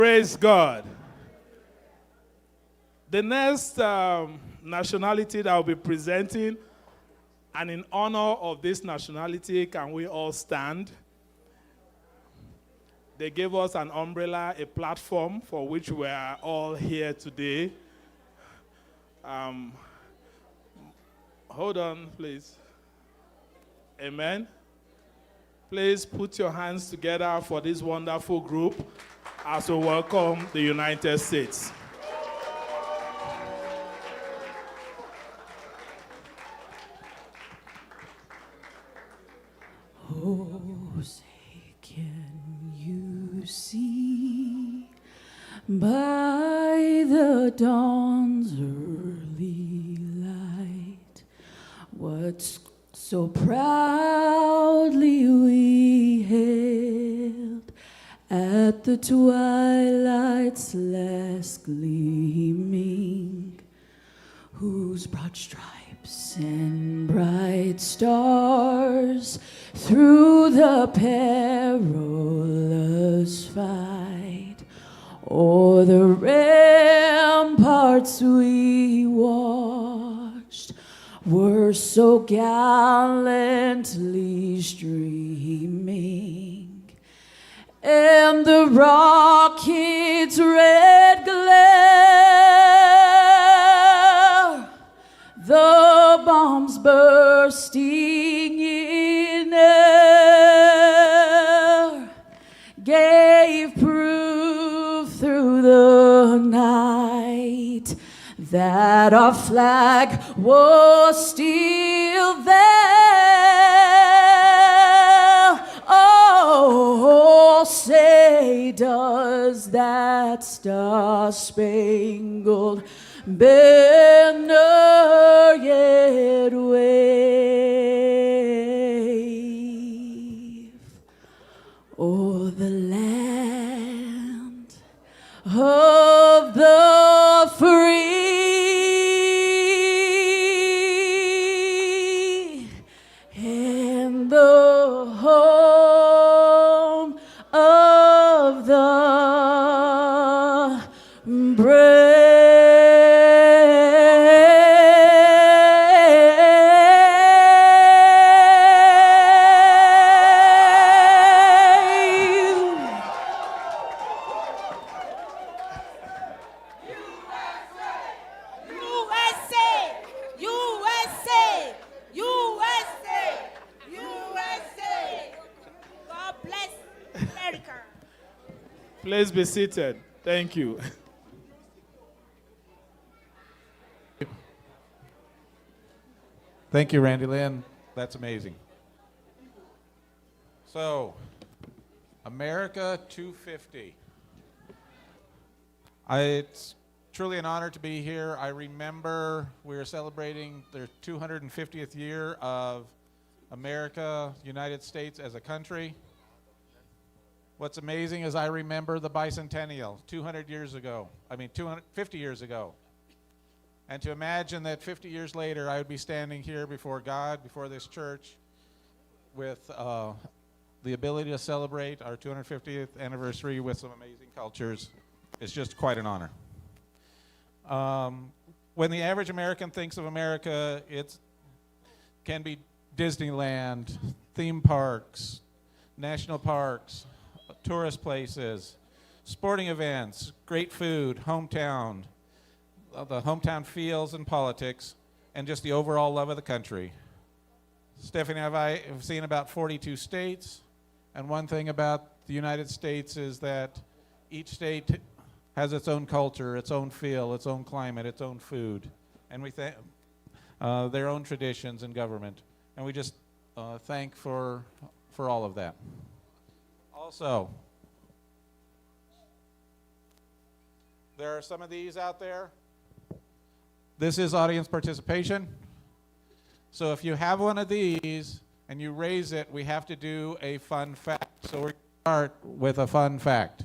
Praise God. The next nationality that I'll be presenting, and in honor of this nationality, can we all stand? They gave us an umbrella, a platform for which we are all here today. Hold on, please. Amen. Please put your hands together for this wonderful group as we welcome the United States. Oh, say, can you see by the dawn's early light what so proudly we hailed at the twilight's last gleaming, whose broad stripes and bright stars through the perilous fight o'er the ramparts we watched were so gallantly streaming, and the rocket's red glare, the bombs bursting in air, gave proof through the night that our flag was still there. Oh, say, does that star-spangled banner yet wave o'er the land of the free and the home of the brave? Please be seated. Thank you. Thank you, Randy Lynn. That's amazing. So, America 250. It's truly an honor to be here. I remember we were celebrating the 250th year of America, United States as a country. What's amazing is I remember the bicentennial 250 years ago. And to imagine that 50 years later I would be standing here before God, before this church, with the ability to celebrate our 250th anniversary with some amazing cultures is just quite an honor. When the average American thinks of America, it can be Disneyland, theme parks, national parks, tourist places, sporting events, great food, hometown, the hometown feels and politics, and just the overall love of the country. Stephanie and I have seen about 42 states, and one thing about the United States is that each state has its own culture, its own feel, its own climate, its own food, and their own traditions and government, and we just thank for all of that. Also, there are some of these out there. This is audience participation. So if you have one of these and you raise it, we have to do a fun fact. So we're going to start with a fun fact.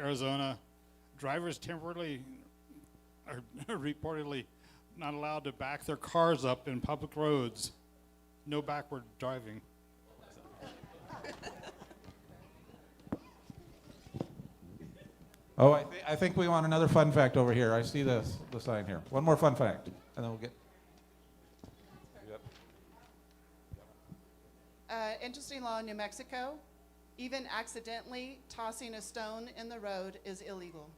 Arizona, drivers temporarily are reportedly not allowed to back their cars up in public roads. No backward driving. Oh, I think we want another fun fact over here. I see the sign here. One more fun fact, and then we'll get. Yep. Interesting law in New Mexico. Even accidentally tossing a stone in the road is illegal.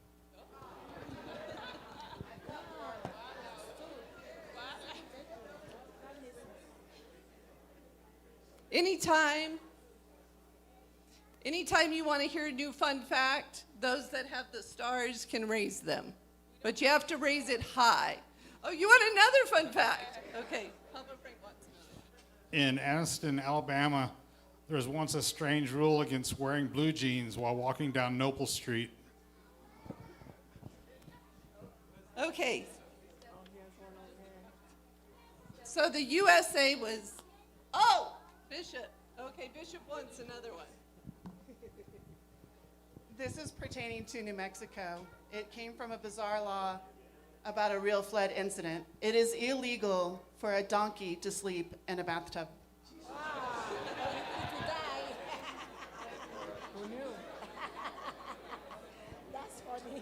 Anytime you want to hear a new fun fact, those that have the stars can raise them. But you have to raise it high. Oh, you want another fun fact? Okay. Papa Frank wants another. In Anniston, Alabama, there was once a strange rule against wearing blue jeans while walking down Noble Street. Okay. So the USA was, Bishop. Okay, Bishop wants another one. This is pertaining to New Mexico. It came from a bizarre law about a real flood incident. It is illegal for a donkey to sleep in a bathtub. Who knew? That's funny.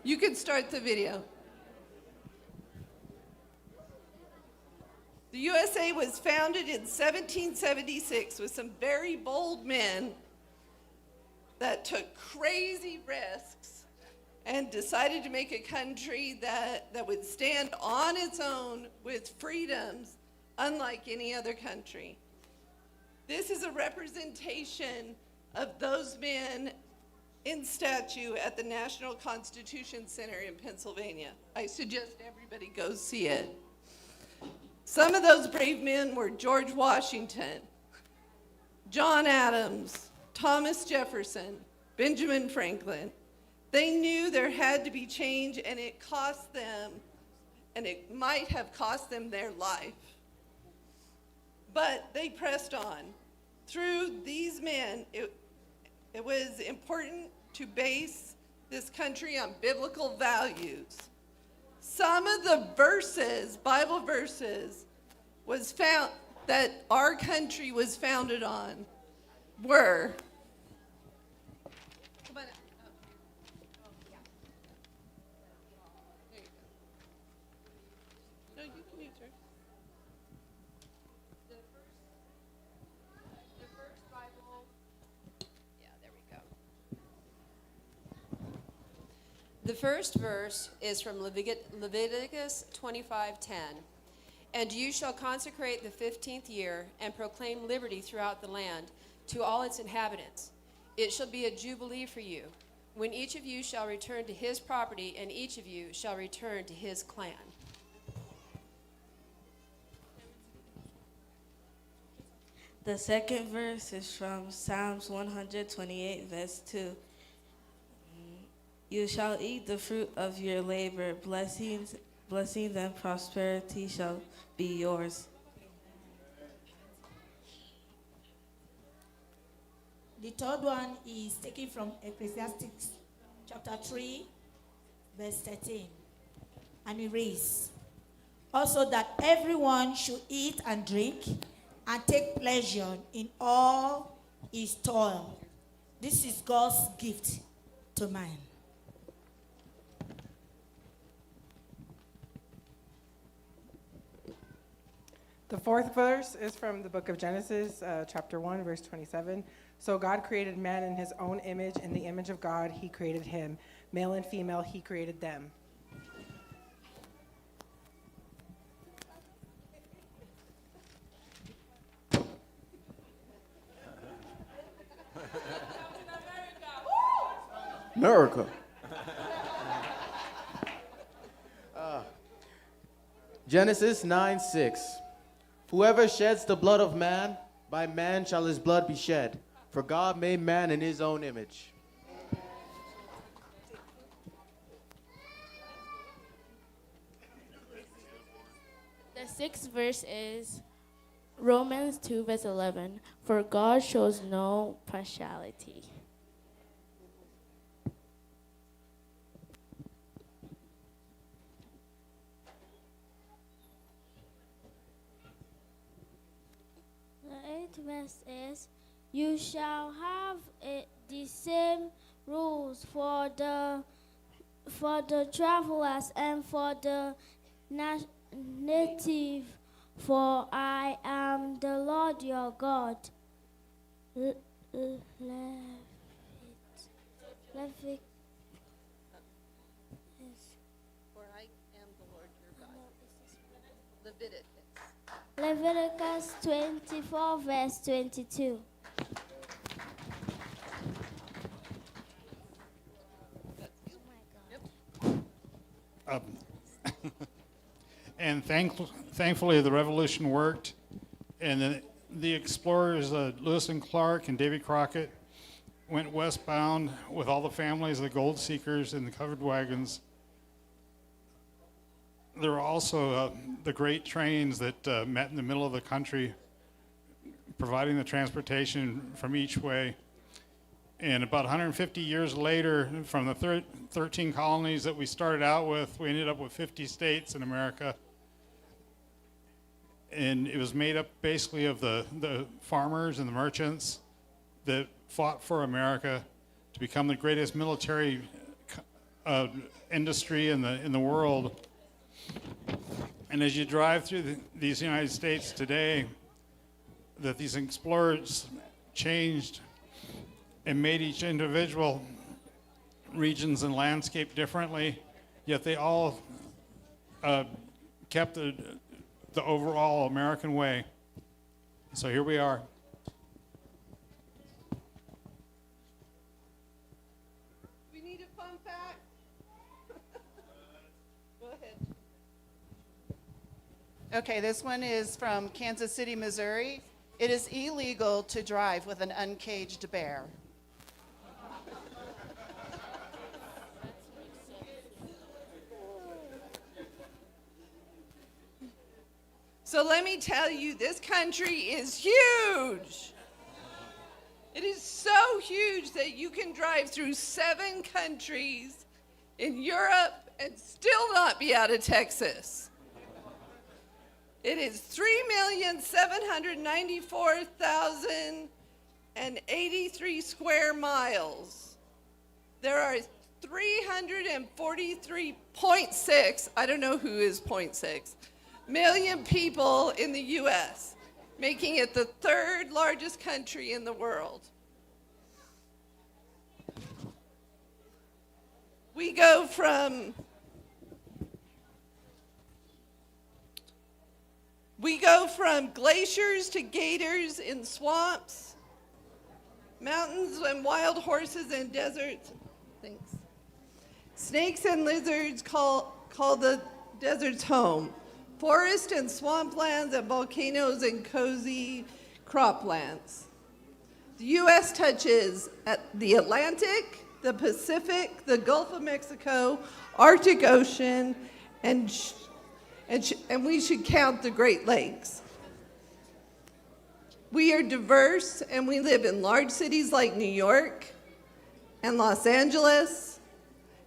You can start the video. The USA was founded in 1776 with some very bold men that took crazy risks and decided to make a country that would stand on its own with freedoms unlike any other country. This is a representation of those men in statue at the National Constitution Center in Pennsylvania. I suggest everybody go see it. Some of those brave men were George Washington, John Adams, Thomas Jefferson, Benjamin Franklin. They knew there had to be change, and it cost them, and it might have cost them their life. But they pressed on. Through these men, it was important to base this country on biblical values. Some of the verses, Bible verses, was found that our country was founded on were. Come on. There you go. No, you can use her. The first Bible, yeah, there we go. The first verse is from Leviticus 25:10. And you shall consecrate the 15th year and proclaim liberty throughout the land to all its inhabitants. It shall be a jubilee for you, when each of you shall return to his property, and each of you shall return to his clan. The second verse is from Psalms 128, verse 2. You shall eat the fruit of your labor. Blessings and prosperity shall be yours. The third one is taken from Ecclesiastes chapter 3, verse 13. And it reads, also that everyone should eat and drink and take pleasure in all his toil. This is God's gift to man. The fourth verse is from the book of Genesis, chapter 1, verse 27. So God created man in his own image. In the image of God, he created him. Male and female, he created them. America. Genesis 9:6. Whoever sheds the blood of man, by man shall his blood be shed. For God made man in his own image. The sixth verse is Romans 2, verse 11. For God shows no partiality. verse is, you shall have the same rules for the travelers and for the native, for I am the Lord your God. Levit. For I am the Lord your God. Leviticus. Leviticus 24, verse 22. And thankfully, the revolution worked, and the explorers, Lewis and Clark and Davy Crockett, went westbound with all the families of the gold seekers in the covered wagons. There were also the great trains that met in the middle of the country, providing the transportation from each way. And about 150 years later, from the 13 colonies that we started out with, we ended up with 50 states in America. And it was made up basically of the farmers and the merchants that fought for America to become the greatest military industry in the world. And as you drive through these United States today, that these explorers changed and made each individual regions and landscape differently, yet they all kept the overall American way. So here we are. We need a fun fact. Go ahead. Okay, this one is from Kansas City, Missouri. It is illegal to drive with an uncaged bear. So let me tell you, this country is huge. It is so huge that you can drive through 7 countries in Europe and still not be out of Texas. It is 3,794,083 square miles. There are 343.6, I don't know who is 0.6, million people in the U.S., making it the 3rd largest country in the world. We go from glaciers to gators in swamps, mountains and wild horses in deserts. Thanks. Snakes and lizards call the deserts home. Forest and swamplands and volcanoes and cozy croplands. The U.S. touches the Atlantic, the Pacific, the Gulf of Mexico, Arctic Ocean, and we should count the Great Lakes. We are diverse, and we live in large cities like New York and Los Angeles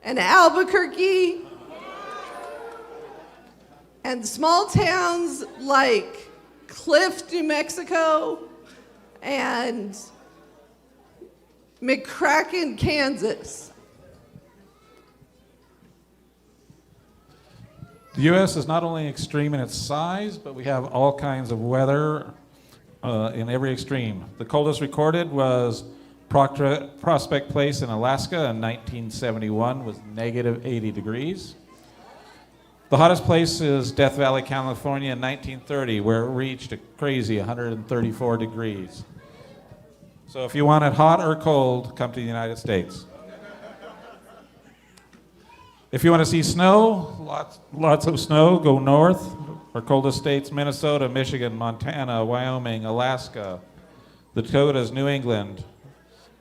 and Albuquerque, and small towns like Cliff, New Mexico, and McCracken, Kansas. The U.S. is not only extreme in its size, but we have all kinds of weather in every extreme. The coldest recorded was Prospect Place in Alaska in 1971 with negative 80 degrees. The hottest place is Death Valley, California in 1930, where it reached a crazy 134 degrees. So if you want it hot or cold, come to the United States. If you want to see snow, lots of snow, go north. Our coldest states, Minnesota, Michigan, Montana, Wyoming, Alaska, the Dakotas, New England,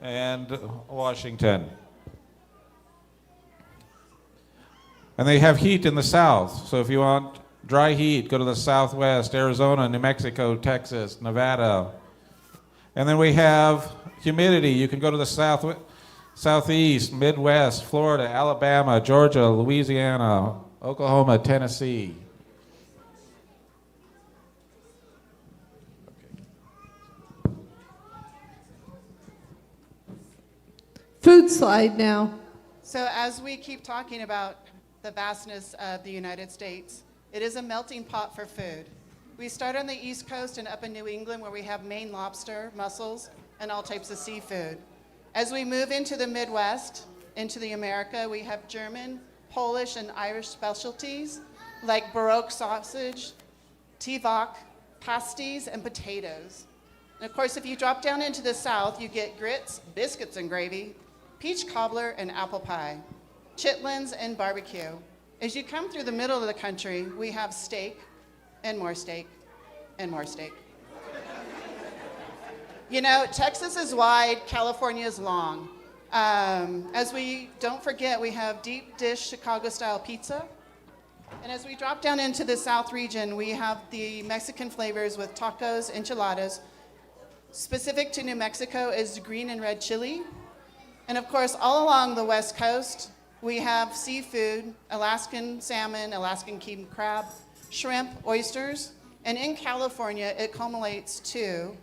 and Washington. And they have heat in the south, so if you want dry heat, go to the southwest, Arizona, New Mexico, Texas, Nevada. And then we have humidity. You can go to the southeast, Midwest, Florida, Alabama, Georgia, Louisiana, Oklahoma, Tennessee. food slide now. So as we keep talking about the vastness of the United States, it is a melting pot for food. We start on the East Coast and up in New England where we have Maine lobster, mussels, and all types of seafood. As we move into the Midwest, into the America, we have German, Polish, and Irish specialties like Baroque sausage, Tivok, pasties, and potatoes. And of course, if you drop down into the South, you get grits, biscuits and gravy, peach cobbler, and apple pie, chitlins, and barbecue. As you come through the middle of the country, we have steak, and more steak, and more steak. You know, Texas is wide, California is long. As we don't forget, we have deep dish Chicago-style pizza. And as we drop down into the South region, we have the Mexican flavors with tacos, enchiladas. Specific to New Mexico is green and red chili. And of course, all along the West Coast, we have seafood, Alaskan salmon, Alaskan king crab, shrimp, oysters. And in California, it culminates to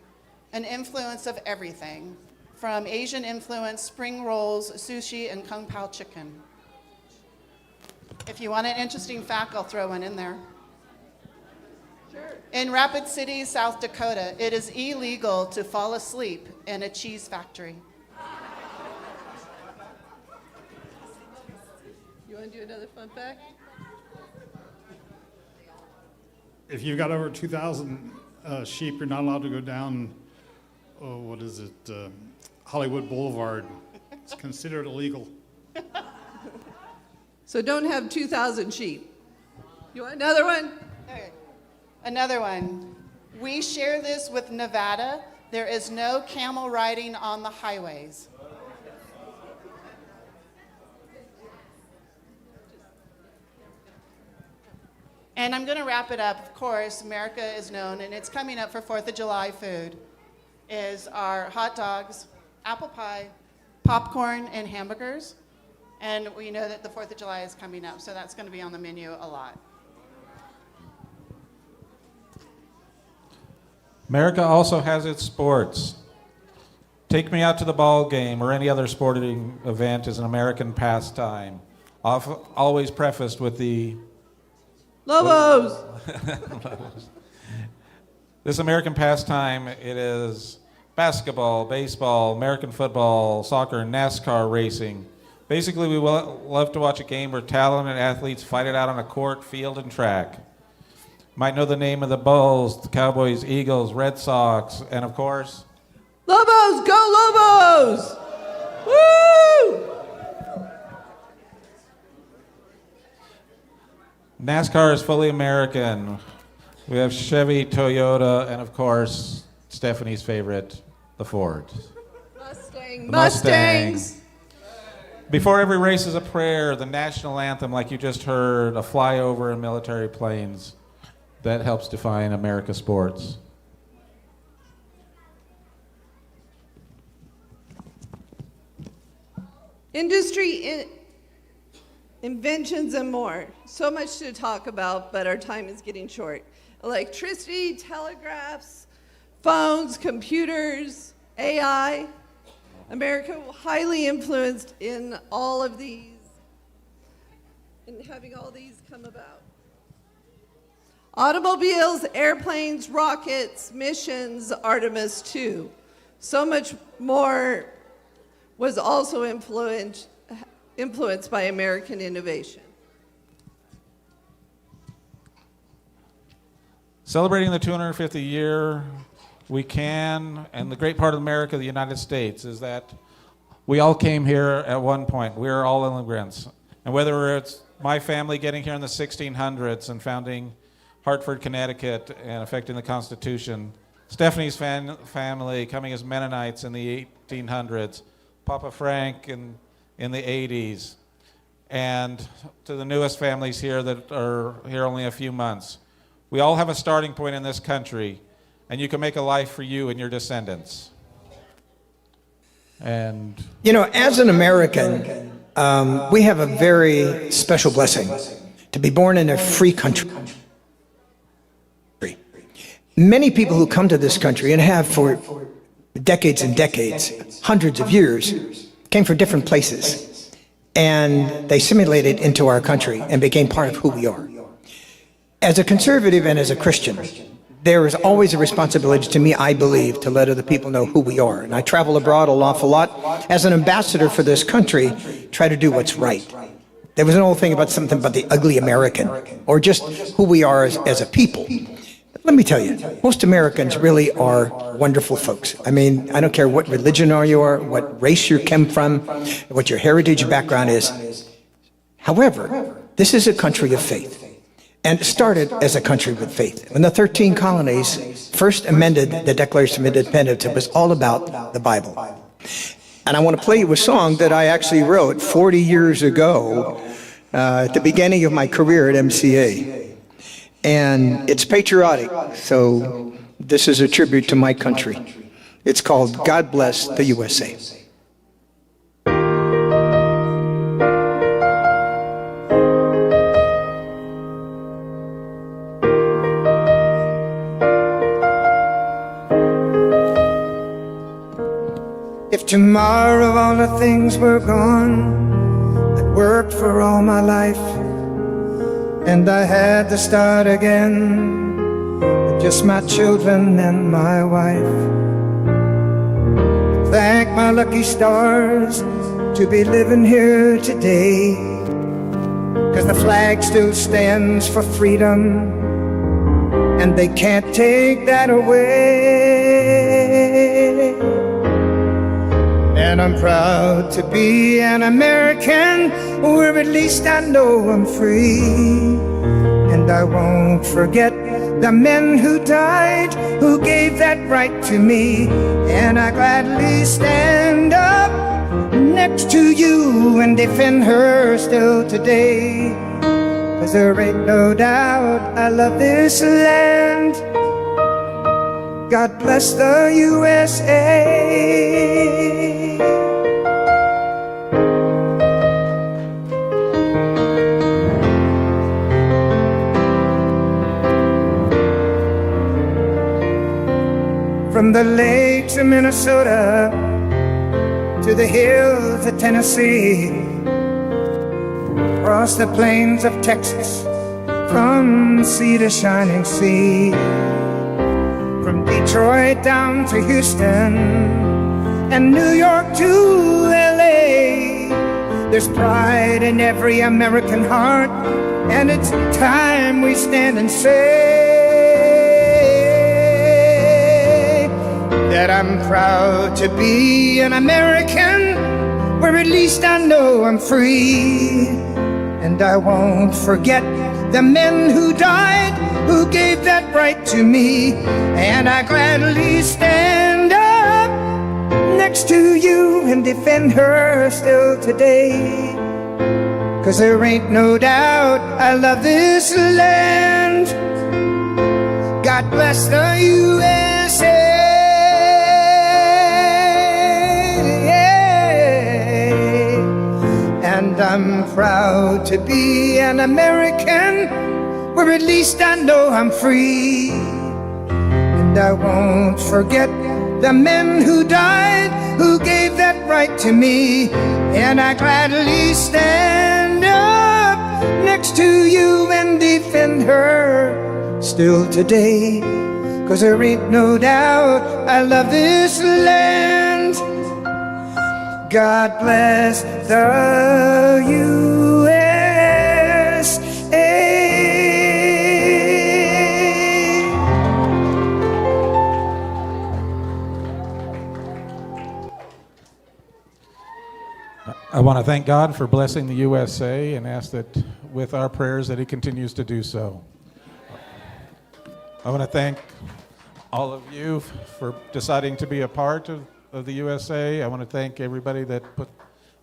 an influence of everything, from Asian influence, spring rolls, sushi, and kung pao chicken. If you want an interesting fact, I'll throw one in there. Sure. In Rapid City, South Dakota, it is illegal to fall asleep in a cheese factory. You want to do another fun fact? If you've got over 2,000 sheep, you're not allowed to go down, Hollywood Boulevard. It's considered illegal. So don't have 2,000 sheep. You want another one? Okay. Another one. We share this with Nevada. There is no camel riding on the highways. And I'm going to wrap it up. Of course, America is known, and it's coming up for 4th of July food, is our hot dogs, apple pie, popcorn, and hamburgers. And we know that the 4th of July is coming up, so that's going to be on the menu a lot. America also has its sports. Take me out to the ball game or any other sporting event is an American pastime, always prefaced with the Lobos! This American pastime, it is basketball, baseball, American football, soccer, and NASCAR racing. Basically, we love to watch a game where talented athletes fight it out on a court, field, and track. Might know the name of the Bulls, the Cowboys, Eagles, Red Sox, and of course... Lobos! Go Lobos! Woo! NASCAR is fully American. We have Chevy, Toyota, and of course, Stephanie's favorite, the Ford. Mustangs! Before every race is a prayer, the national anthem, like you just heard, a flyover in military planes. That helps define America's sports. Industry, inventions, and more. So much to talk about, but our time is getting short. Electricity, telegraphs, phones, computers, AI. America highly influenced in all of these, in having all these come about. Automobiles, airplanes, rockets, missions, Artemis II. So much more was also influenced by American innovation. Celebrating the 250th year, we can, and the great part of America, the United States, is that we all came here at one point. We are all immigrants. And whether it's my family getting here in the 1600s and founding Hartford, Connecticut, and affecting the Constitution, Stephanie's family coming as Mennonites in the 1800s, Papa Frank in the 80s, and to the newest families here that are here only a few months. We all have a starting point in this country, and you can make a life for you and your descendants. And you know, as an American, we have a very special blessing to be born in a free country. Many people who come to this country and have for decades and decades, hundreds of years, came from different places, and they assimilated into our country and became part of who we are. As a conservative and as a Christian, there is always a responsibility to me, I believe, to let other people know who we are. And I travel abroad an awful lot. As an ambassador for this country, try to do what's right. There was an old thing about something about the ugly American, or just who we are as a people. But let me tell you, most Americans really are wonderful folks. I mean, I don't care what religion you are, what race you came from, what your heritage background is. However, this is a country of faith. And it started as a country with faith. When the 13 colonies first amended the Declaration of Independence, it was all about the Bible. And I want to play you a song that I actually wrote 40 years ago at the beginning of my career at MCA. And it's patriotic, so this is a tribute to my country. It's called God Bless the USA. If tomorrow all the things were gone, I'd worked for all my life, and I had to start again with just my children and my wife. Thank my lucky stars to be living here today, 'cause the flag still stands for freedom, and they can't take that away. And I'm proud to be an American, where at least I know I'm free. And I won't forget the men who died, who gave that right to me. And I gladly stand up next to you and defend her still today. 'Cause there ain't no doubt I love this land. God bless the USA. From the lakes of Minnesota to the hills of Tennessee, across the plains of Texas, from sea to shining sea, from Detroit down to Houston and New York to LA, there's pride in every American heart, and it's time we stand and say that I'm proud to be an American, where at least I know I'm free. And I won't forget the men who died, who gave that right to me. And I gladly stand up next to you and defend her still today. 'Cause there ain't no doubt I love this land. God bless the USA. And I'm proud to be an American, where at least I know I'm free. And I won't forget the men who died, who gave that right to me. And I gladly stand up next to you and defend her still today. 'Cause there ain't no doubt I love this land. God bless the USA. I want to thank God for blessing the USA and ask that with our prayers that He continues to do so. I want to thank all of you for deciding to be a part of the USA. I want to thank everybody that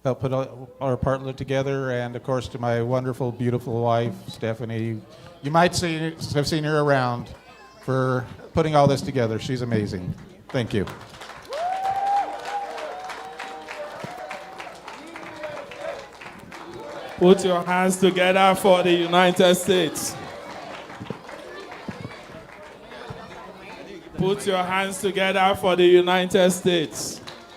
helped put our part together, and of course to my wonderful, beautiful wife, Stephanie. You might have seen her around for putting all this together. She's amazing. Thank you. Put your hands together for the United States. Put your hands together for the United States.